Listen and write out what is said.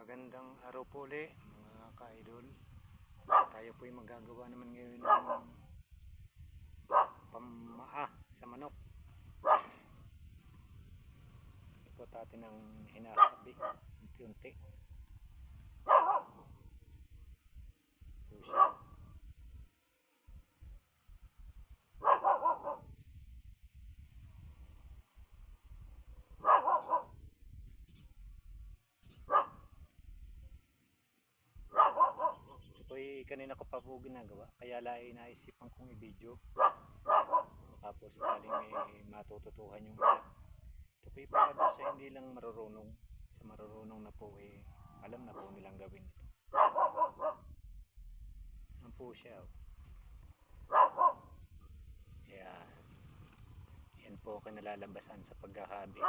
Magandang araw po ulit mga ka-idol. Tayo po ay magagawa naman ngayon ng pamaa sa manok. Ito natin ang hinahabi unti-unti. Ito siya. Kanina ko pa po ginagawa, kaya lang naisipan kong i-video. Tapos galing may matututuhan yung iba. Ito po para doon sa hindi lang marurunong. Sa marurunong na po alam na po nilang gawin ito. Yan po siya. Yan po kinalalabasan sa pagkakabi.